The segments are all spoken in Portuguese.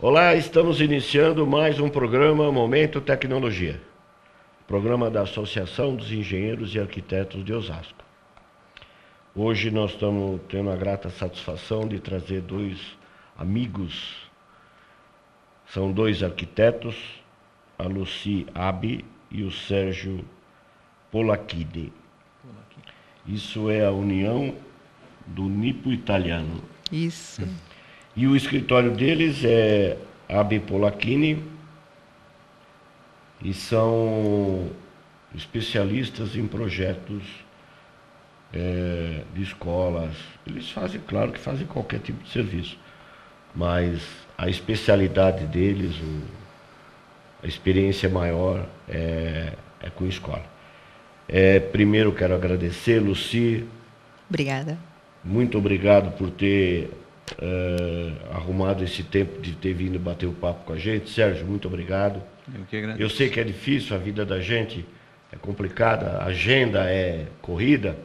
Olá, estamos iniciando mais um programa Momento Tecnologia, programa da Associação dos Engenheiros e Arquitetos de Osasco. Hoje nós estamos tendo a grata satisfação de trazer dois amigos, são dois arquitetos, a Lucy Abi e o Sérgio Polacchini. Isso é a união do nipo italiano. Isso. E o escritório deles é Abi Polacchini e são especialistas em projetos de escolas. Eles fazem, claro que fazem qualquer tipo de serviço, mas a especialidade deles, a experiência maior é com escola. Primeiro quero agradecer, Lucy. Obrigada. Muito obrigado por ter arrumado esse tempo de ter vindo bater o papo com a gente. Sérgio, muito obrigado. Eu que agradeço. Eu sei que é difícil, a vida da gente é complicada, a agenda é corrida,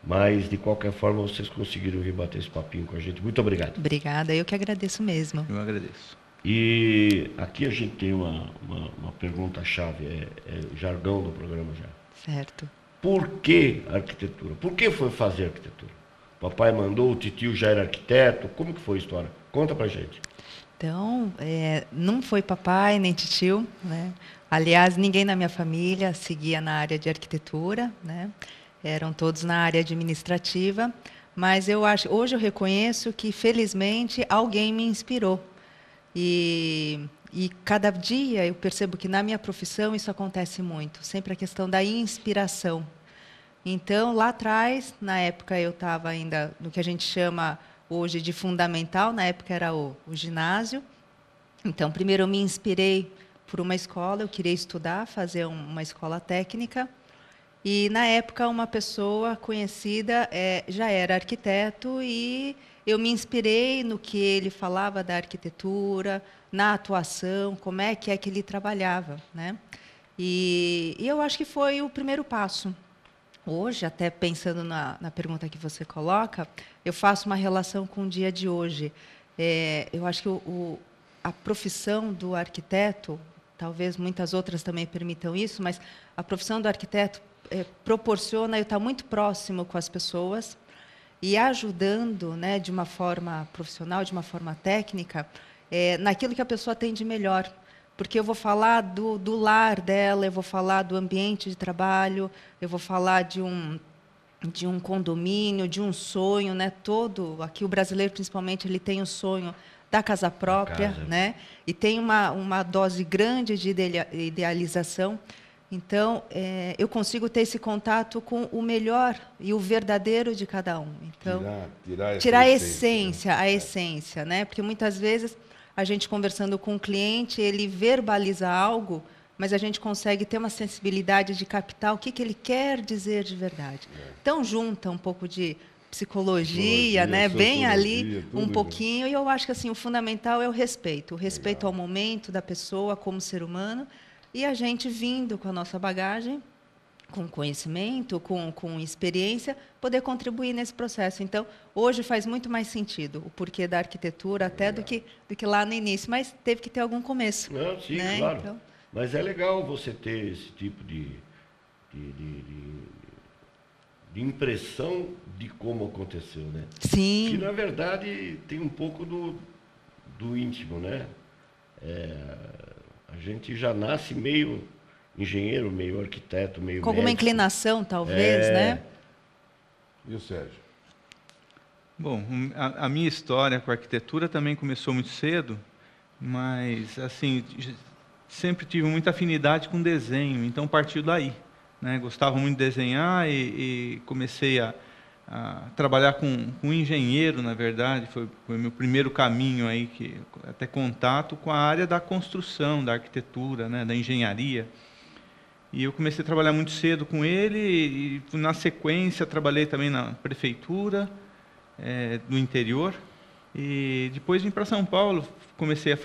mas de qualquer forma vocês conseguiram vir bater esse papinho com a gente. Muito obrigado. Obrigada, eu que agradeço mesmo. Eu agradeço. E aqui a gente tem uma pergunta-chave, é jargão do programa já. Certo. Por que arquitetura? Por que foi fazer arquitetura? Papai mandou, o titio já era arquiteto, como que foi a história? Conta pra gente. Então, não foi papai nem titio, né? Aliás, ninguém na minha família seguia na área de arquitetura, né? Eram todos na área administrativa, mas hoje eu reconheço que, felizmente, alguém me inspirou. E cada dia eu percebo que na minha profissão isso acontece muito, sempre a questão da inspiração. Então, lá atrás, na época eu estava ainda no que a gente chama hoje de fundamental, na época era o ginásio. Então, primeiro eu me inspirei por uma escola, eu queria estudar, fazer uma escola técnica. E, na época, uma pessoa conhecida já era arquiteto e eu me inspirei no que ele falava da arquitetura, na atuação, como é que ele trabalhava, né? E eu acho que foi o primeiro passo. Hoje, até pensando na pergunta que você coloca, eu faço uma relação com o dia de hoje. Eu acho que a profissão do arquiteto, talvez muitas outras também permitam isso, mas a profissão do arquiteto proporciona eu estar muito próximo com as pessoas e ajudando, né, de uma forma profissional, de uma forma técnica, naquilo que a pessoa tem de melhor. Porque eu vou falar do lar dela, eu vou falar do ambiente de trabalho, eu vou falar de um condomínio, de um sonho, né? Aqui o brasileiro, principalmente, ele tem o sonho da casa própria, né? E tem uma dose grande de idealização. Então, eu consigo ter esse contato com o melhor e o verdadeiro de cada um. Então, tirar a essência, né? Porque muitas vezes a gente conversando com o cliente, ele verbaliza algo, mas a gente consegue ter uma sensibilidade de captar o que ele quer dizer de verdade. Então, junta um pouco de psicologia, né? Bem ali um pouquinho, e eu acho que assim, o fundamental é o respeito ao momento da pessoa como ser humano, e a gente vindo com a nossa bagagem, com conhecimento, com experiência, poder contribuir nesse processo. Então, hoje faz muito mais sentido o porquê da arquitetura até do que lá no início, mas teve que ter algum começo. Não, sim, né? claro. Então, mas é legal você ter esse tipo de impressão de como aconteceu, né? sim. Que, na verdade, tem um pouco do íntimo, né? A gente já nasce meio engenheiro, meio arquiteto, meio com alguma médico. inclinação, talvez, né? E o Sérgio? Bom, a minha história com a arquitetura também começou muito cedo, mas assim, sempre tive muita afinidade com desenho, então partiu daí, né? Gostava muito de desenhar e comecei a trabalhar com um engenheiro, na verdade, foi o meu primeiro caminho aí, até contato com a área da construção, da arquitetura, né? Da engenharia. E eu comecei a trabalhar muito cedo com ele e, na sequência, trabalhei também na prefeitura do interior. E depois vim para São Paulo, comecei a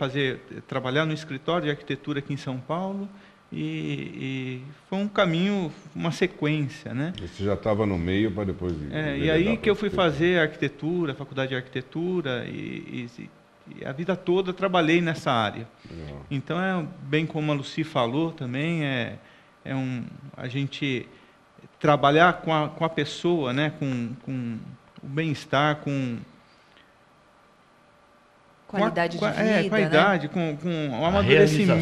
trabalhar no escritório de arquitetura aqui em São Paulo. E foi um caminho, uma sequência, né? Você já estava no meio para depois... E aí que eu fui fazer arquitetura, faculdade de arquitetura, e E a vida toda trabalhei nessa área. Legal. Então, bem como a Lucy falou também, a gente trabalhar com a pessoa, né, com o bem-estar, com Qualidade de vida, com a né? idade, com o A amadurecimento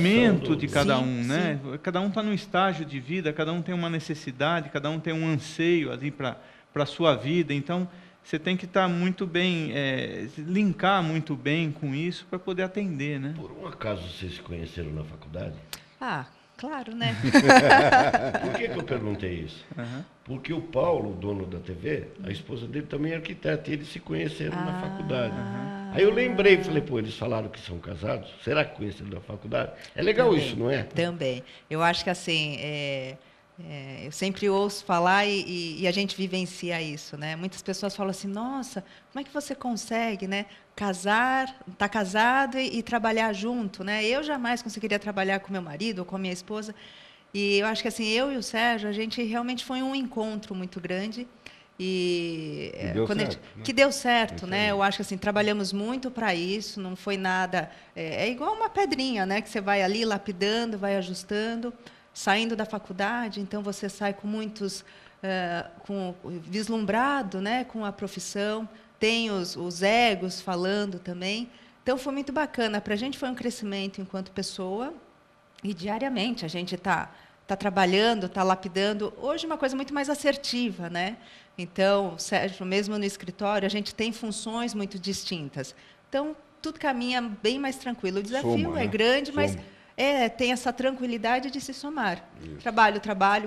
realização de do- cada Sim, um, né? Cada um está num estágio de vida, cada um tem uma necessidade, cada um tem um anseio ali para a sua vida. Então, você tem que estar muito bem, linkar muito bem com isso para poder atender, né? Por um acaso vocês se conheceram na faculdade? Ah, claro, né? Por que eu perguntei isso? Aham. Porque o Paulo, o dono da TV, a esposa dele também é arquiteta, e eles se conheceram na faculdade. Aí eu lembrei, falei, pô, eles falaram que são casados, será que conheceram na faculdade? É legal Também, isso, não é? Também. Eu acho que assim, eu sempre ouço falar e a gente vivencia isso, né? Muitas pessoas falam assim, nossa, como é que você consegue, né? Estar casado e trabalhar junto, né? Eu jamais conseguiria trabalhar com meu marido ou com a minha esposa. E eu acho que assim, eu e o Sérgio, a gente realmente foi um encontro muito grande. E Que deu quando certo, né? que deu certo, Isso né? aí. Eu acho que assim trabalhamos muito para isso, não foi nada. É igual uma pedrinha, né? Que você vai ali lapidando, vai ajustando, saindo da faculdade, então você sai com muitos, vislumbrado, né? Com a profissão, tem os egos falando também. Então foi muito bacana. Para a gente foi um crescimento enquanto pessoa e diariamente a gente está trabalhando, está lapidando. Hoje uma coisa muito mais assertiva, né? Então, Sérgio, mesmo no escritório, a gente tem funções muito distintas. Então, tudo caminha bem mais tranquilo. O desafio Soma, é né? grande, mas Soma. tem essa tranquilidade de se somar. Isso. Trabalho,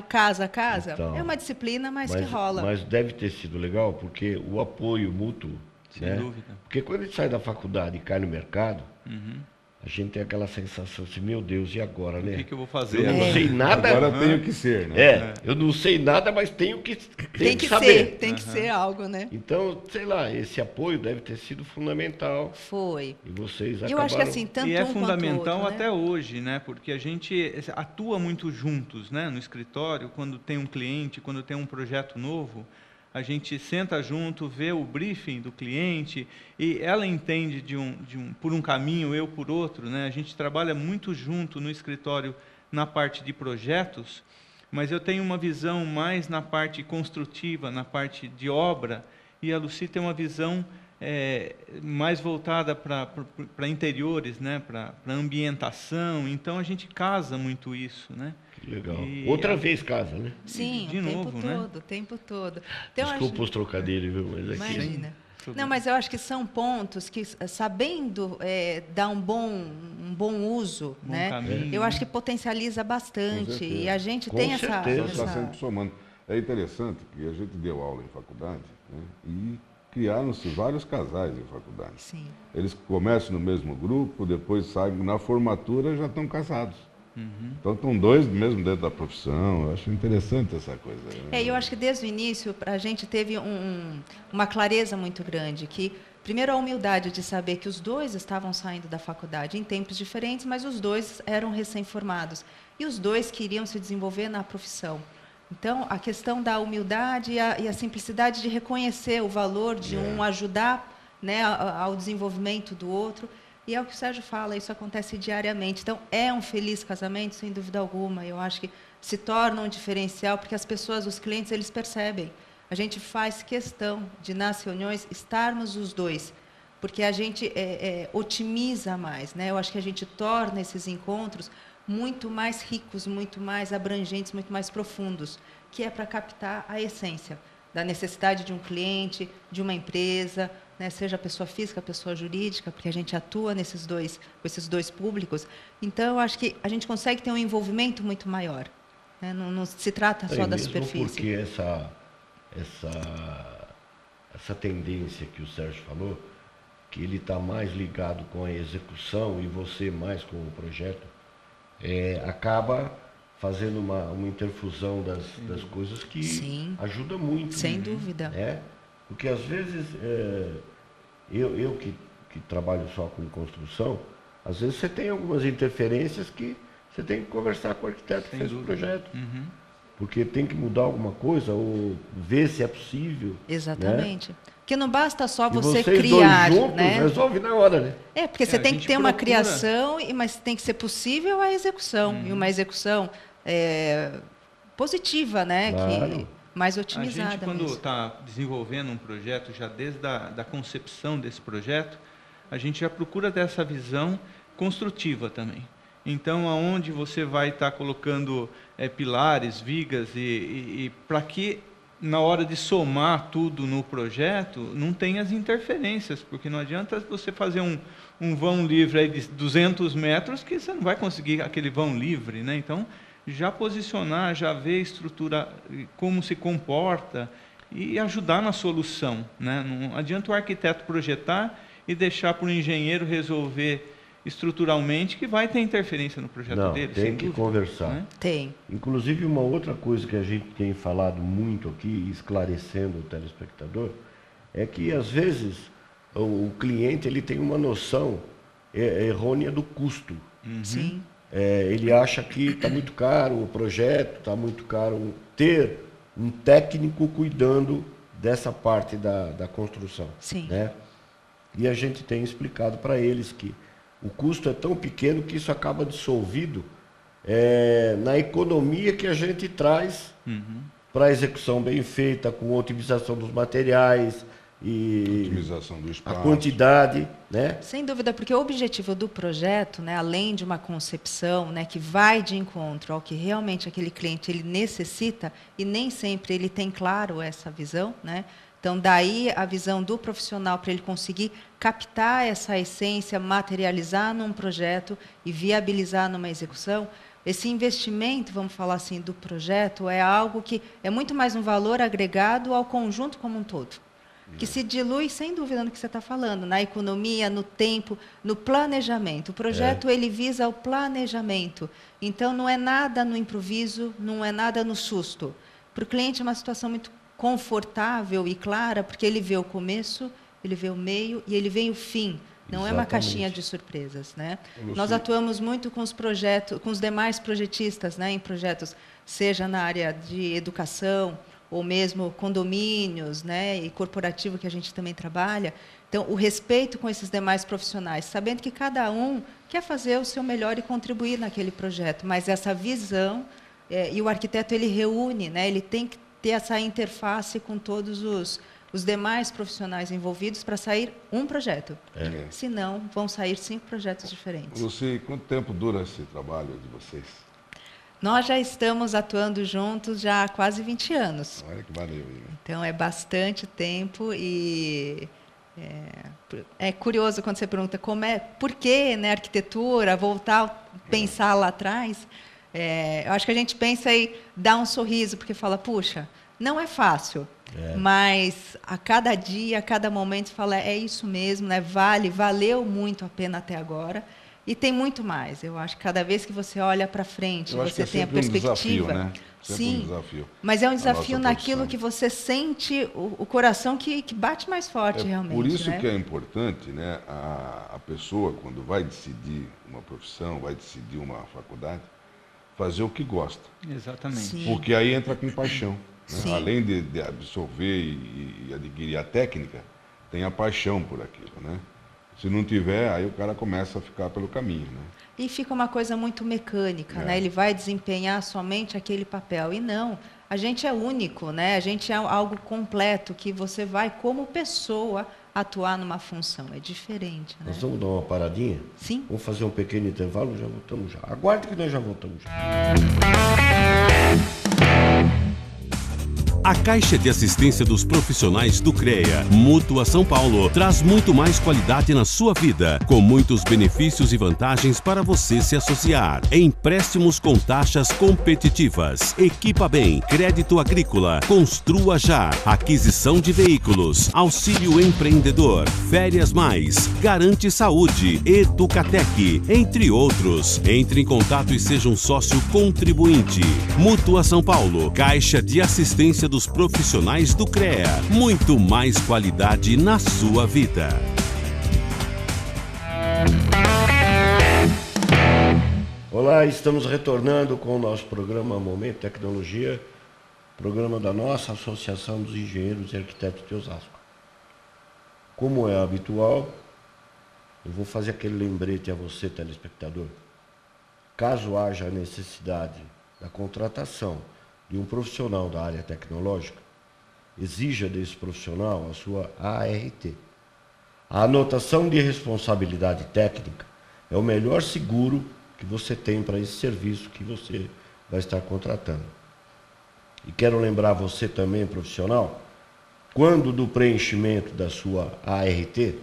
casa, casa. Então, é uma disciplina, mas que rola. Mas deve ter sido legal, porque o apoio mútuo, Sem né? dúvida. Porque quando a gente sai da faculdade e cai no mercado, Uhum. a gente tem aquela sensação assim, meu Deus, e agora, O né? que eu vou fazer? Eu não É. sei nada. Agora tenho que ser, né? Eu não sei nada, mas tenho que Tem que saber. tem que ser algo, né? Então, sei lá, esse apoio deve ter sido fundamental. Foi. E vocês Eu acabaram... acho que assim, tanto E é um quanto o fundamental outro, né? até hoje, né? Porque a gente atua muito juntos, né? No escritório, quando tem um cliente, quando tem um projeto novo, a gente senta junto, vê o briefing do cliente e ela entende por um caminho, eu por outro, né? A gente trabalha muito junto no escritório na parte de projetos, mas eu tenho uma visão mais na parte construtiva, na parte de obra, e a Lucy tem uma visão mais voltada para interiores, né? Para ambientação. Então a gente casa muito isso, né? Que legal. E Outra vez casa, né? Sim, de o tempo novo, né? todo, o tempo todo. Então, Desculpa os trocadilhos, viu? Mas aqui... imagina. Sim. Não, mas eu acho que são pontos que, sabendo dar um bom uso, Bom né? caminho, Eu né? acho que potencializa Com bastante. certeza. E a gente Com tem certeza. Então está essa... sempre somando. É interessante que a gente deu aula em faculdade, né? E criaram-se vários casais em faculdade. Sim. Eles começam no mesmo grupo, depois saem na formatura já estão casados. Então estão dois mesmo dentro da profissão. Eu acho interessante essa coisa. Né? Eu acho que desde o início a gente teve uma clareza muito grande, que primeiro a humildade de saber que os dois estavam saindo da faculdade em tempos diferentes, mas os dois eram recém-formados e os dois queriam se desenvolver na profissão. Então, a questão da humildade e a simplicidade de reconhecer o valor de um ajudar, né, ao desenvolvimento do outro. E é o que o Sérgio fala, isso acontece diariamente. Então, é um feliz casamento, sem dúvida alguma. Eu acho que se torna um diferencial, porque as pessoas, os clientes, eles percebem. A gente faz questão de, nas reuniões, estarmos os dois, porque a gente otimiza mais, né? Eu acho que a gente torna esses encontros muito mais ricos, muito mais abrangentes, muito mais profundos, que é para captar a essência da necessidade de um cliente, de uma empresa, né, seja a pessoa física, a pessoa jurídica, porque a gente atua com esses dois públicos. Então, eu acho que a gente consegue ter um envolvimento muito maior. Né? Não se trata só da mesmo superfície. Porque essa tendência que o Sérgio falou, que ele está mais ligado com a execução e você mais com o projeto, acaba fazendo uma interfusão das coisas que Sim. ajuda muito. Sem dúvida. Porque às vezes, eu que trabalho só com construção, às vezes você tem algumas interferências que você tem que conversar com o arquiteto que Sem fez o dúvida. projeto. Uhum. porque tem que mudar alguma coisa ou ver se é possível. Exatamente. Né? Porque não basta só e você vocês criar, dois juntos, né? Resolve na hora, né? Porque você tem que ter uma criação, mas tem que ser possível a execução. E uma execução positiva, né? Claro. Mais otimizada. A gente, quando está desenvolvendo um projeto, já desde da concepção desse projeto, a gente já procura ter essa visão construtiva também. Então, aonde você vai estar colocando pilares, vigas, e para que, na hora de somar tudo no projeto, não tenha as interferências, porque não adianta você fazer um vão livre aí de 200 metros, que você não vai conseguir aquele vão livre, né? Então, já posicionar, já ver a estrutura, como se comporta, e ajudar na solução, né? Não adianta o arquiteto projetar e deixar para o engenheiro resolver estruturalmente, que vai ter interferência no projeto dele. Tem que conversar. Né? Tem. Inclusive, uma outra coisa que a gente tem falado muito aqui, esclarecendo o telespectador, é que, às vezes, o cliente ele tem uma noção errônea do custo. Sim. Ele acha que está muito caro o projeto, está muito caro ter um técnico cuidando dessa parte da construção. Sim. Né? E a gente tem explicado para eles que o custo é tão pequeno que isso acaba dissolvido na economia que a gente traz para a execução bem feita, com otimização dos materiais e otimização do espaço, a quantidade, né? Sem dúvida, porque o objetivo do projeto, né, além de uma concepção, né, que vai de encontro ao que realmente aquele cliente ele necessita, e nem sempre ele tem claro essa visão, né? Então, daí a visão do profissional para ele conseguir captar essa essência, materializar num projeto e viabilizar numa execução. Esse investimento, vamos falar assim, do projeto é algo que é muito mais um valor agregado ao conjunto como um todo, que se dilui, sem dúvida, no que você está falando, na economia, no tempo, no planejamento. O projeto ele visa o planejamento. Então, não é nada no improviso, não é nada no susto. Para o cliente é uma situação muito confortável e clara, porque ele vê o começo, ele vê o meio e ele vê o fim. Não Exatamente. É uma caixinha de surpresas, né? Nós atuamos muito com os projetos, com os demais projetistas, né, em projetos, seja na área de educação ou mesmo condomínios, né, e corporativo que a gente também trabalha. Então, o respeito com esses demais profissionais, sabendo que cada um quer fazer o seu melhor e contribuir naquele projeto, mas essa visão e o arquiteto ele reúne, né, ele tem que ter essa interface com todos os demais profissionais envolvidos para sair um projeto. Senão, vão sair 5 projetos diferentes. Luci, quanto tempo dura esse trabalho de vocês? Nós já estamos atuando juntos já há quase 20 anos. Olha que valeu aí, né? Então, é bastante tempo e é curioso quando você pergunta por que, né, arquitetura, voltar a pensar lá atrás. Eu acho que a gente pensa e dá um sorriso, porque fala, puxa, não é fácil, mas a cada dia, a cada momento, fala, é isso mesmo, né? Valeu muito a pena até agora, e tem muito mais. Eu acho que cada vez que você olha para frente, você tem a perspectiva. Um desafio, né? Sim, um desafio, mas é um desafio naquilo que você sente o coração que bate mais forte, realmente. Por isso, né? que é importante, né, a pessoa, quando vai decidir uma profissão, vai decidir uma faculdade, fazer o que gosta. Exatamente. Sim. Porque aí entra com paixão. Né? Sim. Além de absorver e adquirir a técnica, tem a paixão por aquilo. Né? Se não tiver, aí o cara começa a ficar pelo caminho. Né? E fica uma coisa muito mecânica, né? Ele vai desempenhar somente aquele papel. E não, a gente é único, né? A gente é algo completo, que você vai, como pessoa, atuar numa função. É diferente, né? Nós vamos dar uma paradinha? Sim. Vamos fazer um pequeno intervalo, já voltamos já. Aguarde que nós já voltamos já. A Caixa de Assistência dos Profissionais do CREA, Mútua São Paulo, traz muito mais qualidade na sua vida, com muitos benefícios e vantagens para você se associar. Empréstimos com taxas competitivas, Equipa Bem, crédito agrícola, construa já, aquisição de veículos, auxílio empreendedor, férias mais, garante saúde, Educatec, entre outros. Entre em contato e seja um sócio contribuinte. Mútua São Paulo, Caixa de Assistência dos Profissionais do CREA. Muito mais qualidade na sua vida. Olá, estamos retornando com o nosso programa Momento Tecnologia, programa da nossa Associação dos Engenheiros e Arquitetos de Osasco. Como é habitual, eu vou fazer aquele lembrete a você, telespectador. Caso haja necessidade da contratação de um profissional da área tecnológica, exija desse profissional a sua ART. A anotação de responsabilidade técnica é o melhor seguro que você tem para esse serviço que você vai estar contratando. E quero lembrar você também, profissional, quando do preenchimento da sua ART,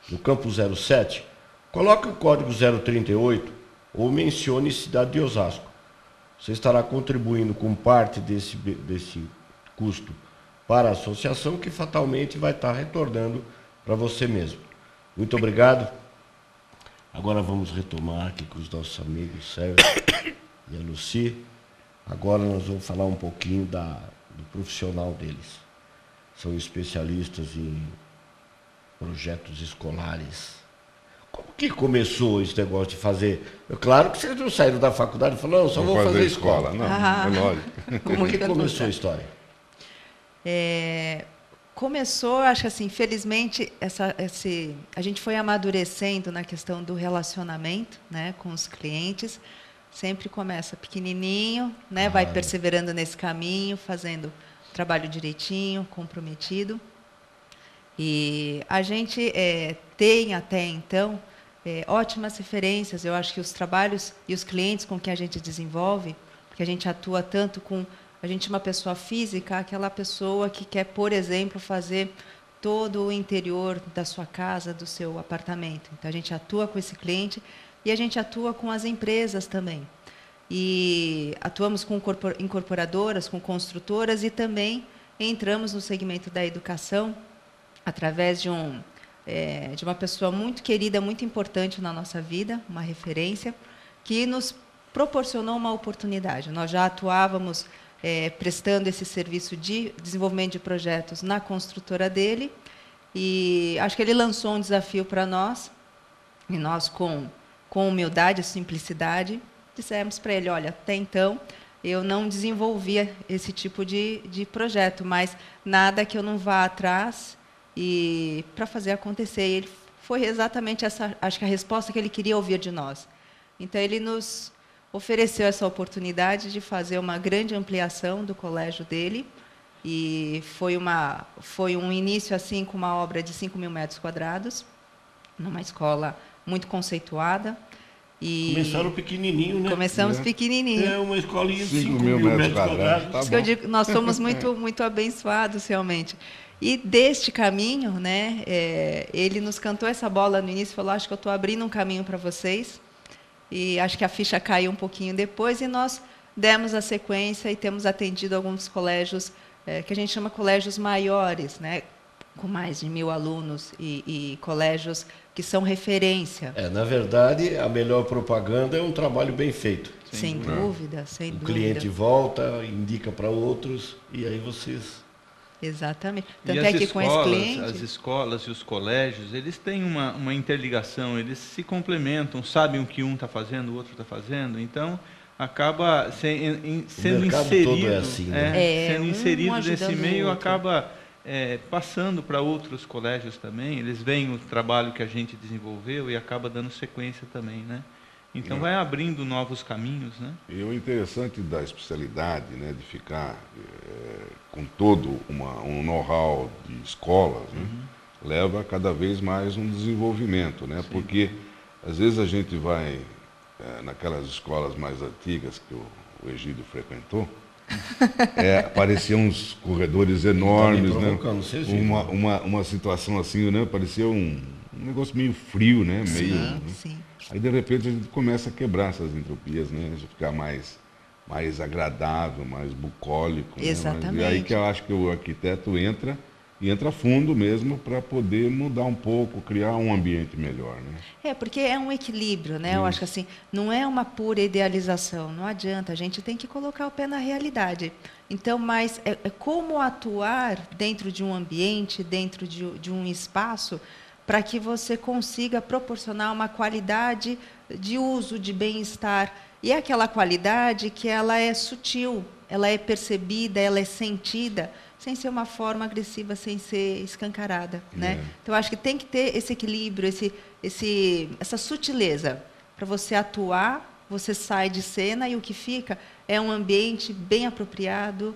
no campo 07, coloque o código 038 ou mencione cidade de Osasco. Você estará contribuindo com parte desse custo para a associação, que fatalmente vai estar retornando para você mesmo. Muito obrigado. Agora vamos retomar aqui com os nossos amigos Sérgio e a Lucy. Agora nós vamos falar um pouquinho do profissional deles. São especialistas em projetos escolares. Como que começou esse negócio de fazer? Claro que vocês não saíram da faculdade e falaram, não, só vou fazer escola. Não, é lógico. Como que começou a história? Começou, acho que assim, felizmente, a gente foi amadurecendo na questão do relacionamento, né, com os clientes. Sempre começa pequenininho, né, vai perseverando nesse caminho, fazendo o trabalho direitinho, comprometido. E a gente tem até então ótimas referências. Eu acho que os trabalhos e os clientes com que a gente desenvolve, porque a gente atua tanto com... A gente é uma pessoa física, aquela pessoa que quer, por exemplo, fazer todo o interior da sua casa, do seu apartamento. Então, a gente atua com esse cliente e a gente atua com as empresas também. E atuamos com incorporadoras, com construtoras e também entramos no segmento da educação através de uma pessoa muito querida, muito importante na nossa vida, uma referência, que nos proporcionou uma oportunidade. Nós já atuávamos prestando esse serviço de desenvolvimento de projetos na construtora dele, e acho que ele lançou um desafio para nós, e nós, com humildade e simplicidade, dissemos para ele, olha, até então eu não desenvolvia esse tipo de projeto, mas nada que eu não vá atrás e para fazer acontecer. E ele foi exatamente essa, acho que a resposta que ele queria ouvir de nós. Então, ele nos ofereceu essa oportunidade de fazer uma grande ampliação do colégio dele, e foi um início assim com uma obra de 5.000 metros quadrados, numa escola muito conceituada. E começaram pequenininho, né? Começamos pequenininho. É uma escolinha de 5.000 metros quadrados. Tá isso que eu digo, nós fomos muito abençoados, realmente. E deste caminho, né, ele nos cantou essa bola no início, falou, acho que eu estou abrindo um caminho para vocês. E acho que a ficha caiu um pouquinho depois, e nós demos a sequência e temos atendido alguns colégios, que a gente chama colégios maiores, né, com mais de 1.000 alunos, e colégios que são referência. Na verdade, a melhor propaganda é um trabalho bem feito. Sem dúvida, sem dúvida. O cliente volta, indica para outros, e aí vocês... Exatamente. Tanto é que com esse cliente... As escolas e os colégios, eles têm uma interligação, eles se complementam, sabem o que um está fazendo, o outro está fazendo, então acaba sendo inserido, todo é assim, né? Sendo inserido nesse meio, outro. acaba passando para outros colégios também, eles veem o trabalho que a gente desenvolveu e acaba dando sequência também, né? Então vai abrindo novos caminhos, né? E o interessante da especialidade, né, de ficar com todo um know-how de escolas, né, leva cada vez mais um desenvolvimento, né? Sim. Porque às vezes a gente vai naquelas escolas mais antigas que o Egídio frequentou, pareciam uns corredores enormes, né? Uma situação assim, né? Parecia um negócio meio frio, né? Sim. Aí, de repente, a gente começa a quebrar essas entropias, né? A gente ficar mais agradável, mais bucólico. Exatamente. Né? E aí que eu acho que o arquiteto entra fundo mesmo para poder mudar um pouco, criar um ambiente melhor, né? Porque é um equilíbrio, né? Eu acho que assim, não é uma pura idealização, não adianta, a gente tem que colocar o pé na realidade. Então, mas é como atuar dentro de um ambiente, dentro de um espaço, para que você consiga proporcionar uma qualidade de uso, de bem-estar. E é aquela qualidade que ela é sutil, ela é percebida, ela é sentida, sem ser uma forma agressiva, sem ser escancarada, né? Então, acho que tem que ter esse equilíbrio, essa sutileza, para você atuar, você sai de cena e o que fica é um ambiente bem apropriado,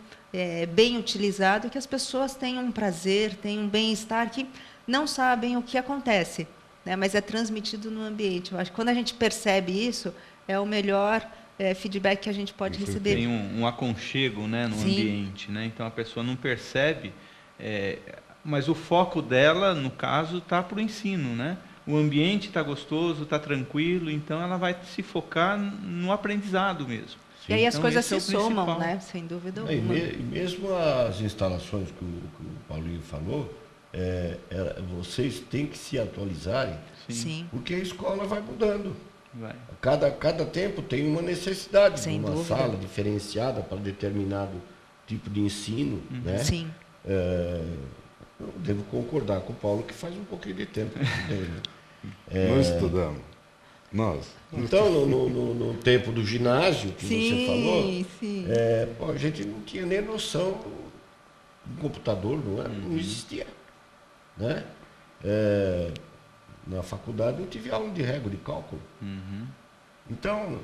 bem utilizado, que as pessoas tenham um prazer, tenham um bem-estar, que não sabem o que acontece, né? Mas é transmitido no ambiente. Eu acho que quando a gente percebe isso, é o melhor feedback que a gente pode receber. Tem um aconchego, né, no Sim. ambiente, né? Então a pessoa não percebe, mas o foco dela, no caso, está para o ensino, né? O ambiente está gostoso, está tranquilo, então ela vai se focar no aprendizado mesmo. E aí as Então, coisas esse se é o somam, principal. né? Sem dúvida E alguma. mesmo as instalações que o Paulinho falou, vocês têm que se atualizarem, Sim. porque a escola vai mudando. Vai. Cada tempo tem uma necessidade Sem de uma dúvida. sala diferenciada para determinado tipo de ensino, né? Sim. Eu devo concordar com o Paulo que faz um pouquinho de tempo que eu estudei, né? Nós estudamos. Nós. Então, no tempo do ginásio, que você falou, Sim. a gente não tinha nem noção do computador, não existia. Né? Na faculdade eu tive aula de régua de cálculo. Então,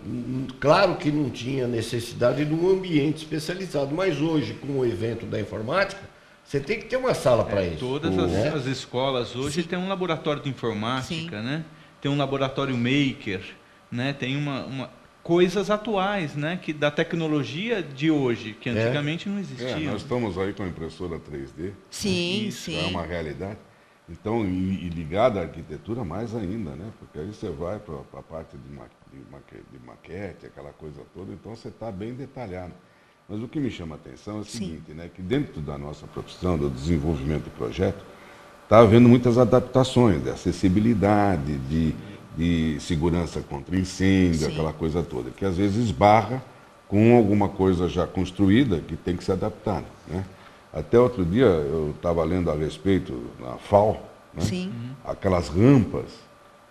claro que não tinha necessidade de um ambiente especializado, mas hoje, com o evento da informática, você tem que ter uma sala para isso. Todas as escolas hoje têm um laboratório de informática, né? Tem um laboratório maker, né? Tem coisas atuais, né? Que da tecnologia de hoje, que antigamente não existia. Nós estamos aí com a impressora 3D. Sim, Isso sim. é uma realidade. Então, e ligada à arquitetura mais ainda, né? Porque aí você vai para a parte de maquete, aquela coisa toda, então você está bem detalhado. Mas o que me chama a atenção é o seguinte, né? Que dentro da nossa profissão, do desenvolvimento do projeto, está havendo muitas adaptações de acessibilidade, de segurança contra incêndio, aquela coisa toda, que às vezes esbarra com alguma coisa já construída que tem que se adaptar, né? Até outro dia eu estava lendo a respeito da FAO, né? Aquelas rampas.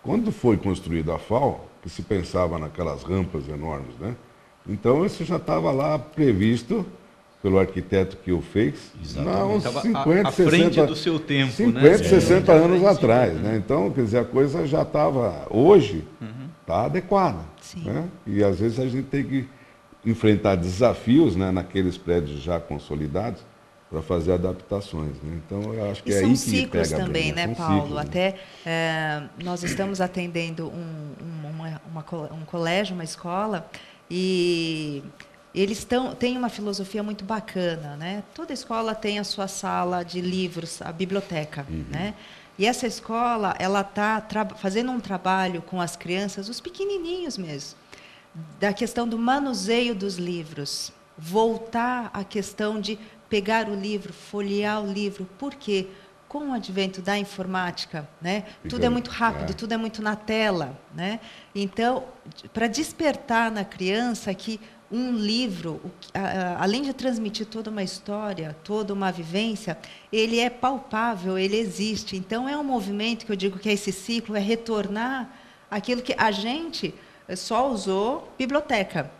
Quando foi construída a FAO, que se pensava naquelas rampas enormes, né? Então isso já estava lá previsto pelo arquiteto que o fez, há uns 50, à frente 60, do seu tempo, 50, né? 60 anos atrás, né? Então, quer dizer, a coisa já estava, hoje, está adequada, né? E às vezes a gente tem que enfrentar desafios, né, naqueles prédios já consolidados para fazer adaptações, né? Então, eu acho que E é são aí que ciclos pega também, bem, né, são Paulo? ciclos, né? Até nós estamos atendendo um colégio, uma escola, e eles têm uma filosofia muito bacana, né? Toda escola tem a sua sala de livros, a biblioteca, né? E essa escola, ela está fazendo um trabalho com as crianças, os pequenininhos mesmo, da questão do manuseio dos livros, voltar à questão de pegar o livro, folhear o livro. Por quê? Com o advento da informática, né? Tudo é muito rápido, tudo é muito na tela, né? Então, para despertar na criança que um livro, além de transmitir toda uma história, toda uma vivência, ele é palpável, ele existe. Então, é um movimento que eu digo que é esse ciclo, é retornar aquilo que a gente só usou biblioteca.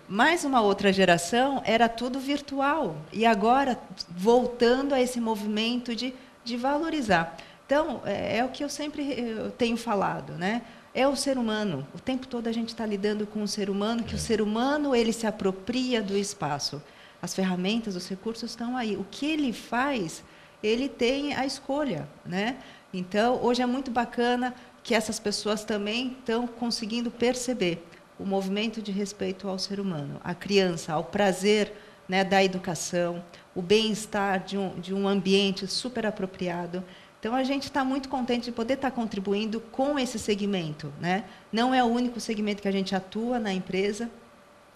Mais uma outra geração era tudo virtual. E agora, voltando a esse movimento de valorizar. Então, é o que eu sempre tenho falado, né? É o ser humano. O tempo todo a gente está lidando com o ser humano, que o ser humano ele se apropria do espaço. As ferramentas, os recursos estão aí. O que ele faz, ele tem a escolha, né? Então, hoje é muito bacana que essas pessoas também estão conseguindo perceber o movimento de respeito ao ser humano, à criança, ao prazer, né, da educação, o bem-estar de um ambiente super apropriado. Então, a gente está muito contente de poder estar contribuindo com esse segmento, né? Não é o único segmento que a gente atua na empresa,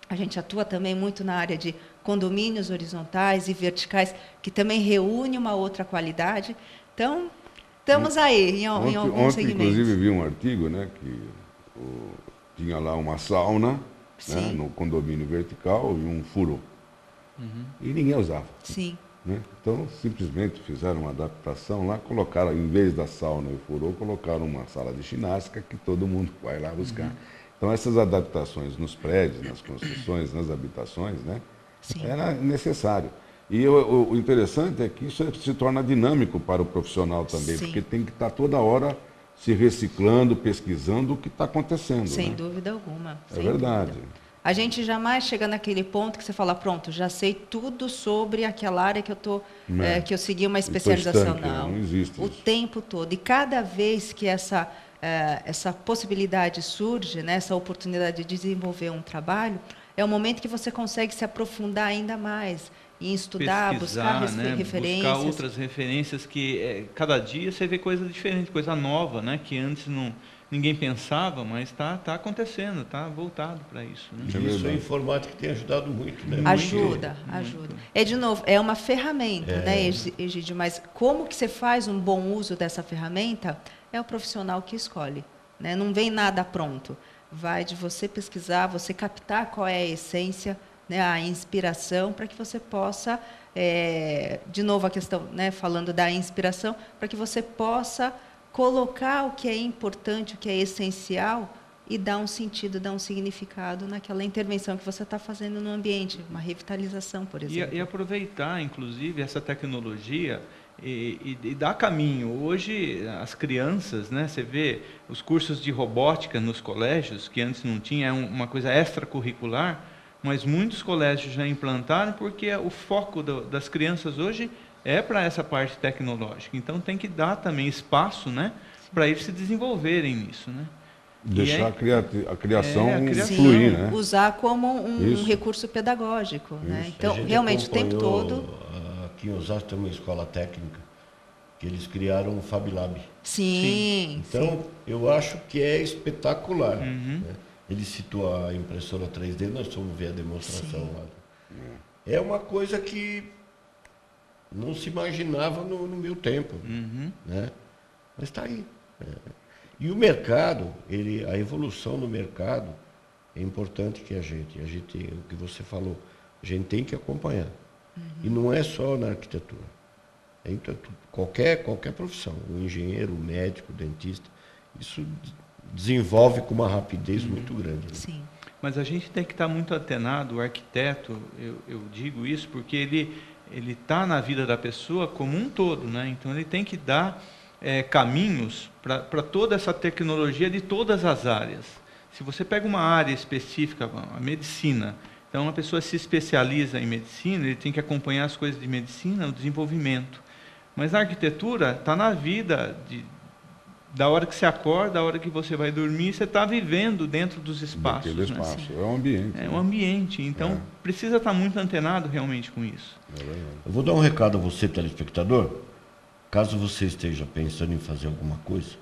a gente atua também muito na área de condomínios horizontais e verticais, que também reúne uma outra qualidade. Então, estamos aí em alguns segmentos. Inclusive, vi um artigo, né, que tinha lá uma sauna, né, no condomínio vertical e um furô. E ninguém usava. Sim. Né? Então, simplesmente fizeram uma adaptação lá, colocaram, em vez da sauna e o furô, colocaram uma sala de ginástica que todo mundo vai lá buscar. Então, essas adaptações nos prédios, nas construções, nas habitações, né? Sim. Era necessário. E o interessante é que isso se torna dinâmico para o profissional também, Sim. porque tem que estar toda hora se reciclando, pesquisando o que está acontecendo. Sem né? dúvida alguma. É sem verdade. dúvida. A gente jamais chega naquele ponto que você fala, pronto, já sei tudo sobre aquela área que eu segui uma especialização. Estanque, não existe o isso. tempo todo. E cada vez que essa possibilidade surge, né, essa oportunidade de desenvolver um trabalho, é o momento que você consegue se aprofundar ainda mais em estudar, buscar referências. Buscar outras referências que cada dia você vê coisa diferente, coisa nova, né? Que antes ninguém pensava, mas está acontecendo, está voltado para isso. Né? Isso a informática tem ajudado muito, né? Ajuda. De novo, é uma ferramenta, né, Egídio? Mas como que você faz um bom uso dessa ferramenta é o profissional que escolhe. Né? Não vem nada pronto. Vai de você pesquisar, você captar qual é a essência, né, a inspiração, para que você possa, de novo a questão, né, falando da inspiração, para que você possa colocar o que é importante, o que é essencial e dar um sentido, dar um significado naquela intervenção que você está fazendo no ambiente, uma revitalização, por exemplo. E aproveitar, inclusive, essa tecnologia e dar caminho. Hoje, as crianças, né, você vê os cursos de robótica nos colégios, que antes não tinha, é uma coisa extracurricular, mas muitos colégios já implantaram porque o foco das crianças hoje é para essa parte tecnológica. Então, tem que dar também espaço, né, para eles se desenvolverem nisso. Né? Deixar a criação Sim, fluir, né? usar como um recurso pedagógico. Né? Então, realmente, o tempo todo... Aqui em Osasco tem uma escola técnica que eles criaram um Fab Lab. Sim. Então, eu acho que é espetacular. Né? Ele citou a impressora 3D, nós fomos ver a demonstração lá. É uma coisa que não se imaginava no meu tempo. Né? Mas está aí. E o mercado, a evolução no mercado é importante que a gente, o que você falou, a gente tem que acompanhar. E não é só na arquitetura. Então, qualquer profissão, o engenheiro, o médico, o dentista, isso desenvolve com uma rapidez muito grande. Né? Sim. Mas a gente tem que estar muito antenado, o arquiteto, eu digo isso porque ele está na vida da pessoa como um todo, né? Então ele tem que dar caminhos para toda essa tecnologia de todas as áreas. Se você pega uma área específica, a medicina, então, uma pessoa se especializa em medicina, ele tem que acompanhar as coisas de medicina, o desenvolvimento. Mas a arquitetura está na vida, da hora que você acorda, da hora que você vai dormir, você está vivendo dentro dos espaços. Daquele espaço, né? É um ambiente. É um ambiente, então precisa estar muito antenado realmente com isso. Eu vou dar um recado a você, telespectador. Caso você esteja pensando em fazer alguma coisa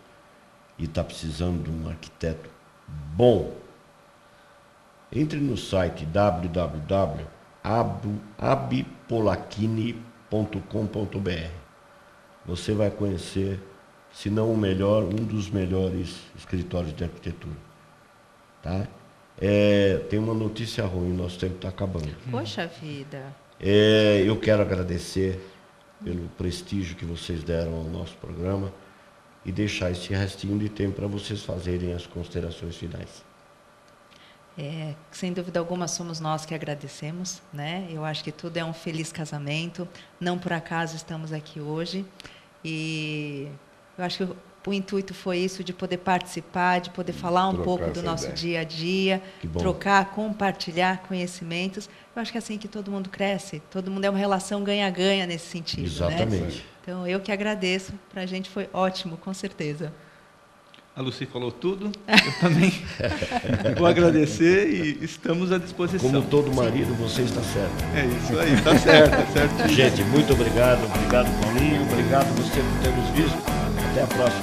e está precisando de um arquiteto bom, entre no site www.abipolacchini.com.br. Você vai conhecer, se não o melhor, um dos melhores escritórios de arquitetura. Tá? Tem uma notícia ruim, nosso tempo está acabando. Poxa vida! Eu quero agradecer pelo prestígio que vocês deram ao nosso programa e deixar esse restinho de tempo para vocês fazerem as considerações finais. Sem dúvida alguma somos nós que agradecemos, né? Eu acho que tudo é um feliz casamento, não por acaso estamos aqui hoje, e eu acho que o intuito foi isso, de poder participar, de poder falar um pouco do nosso dia a dia, trocar, compartilhar conhecimentos. Eu acho que é assim que todo mundo cresce, todo mundo é uma relação ganha-ganha nesse sentido. Exatamente. Né? Então, eu que agradeço, para a gente foi ótimo, com certeza. A Lucy falou tudo, eu também vou agradecer e estamos à disposição. Como todo marido, você está certo. É isso aí, está certo. Gente, muito obrigado, Paulinho, obrigado você por ter nos visto. Até a próxima.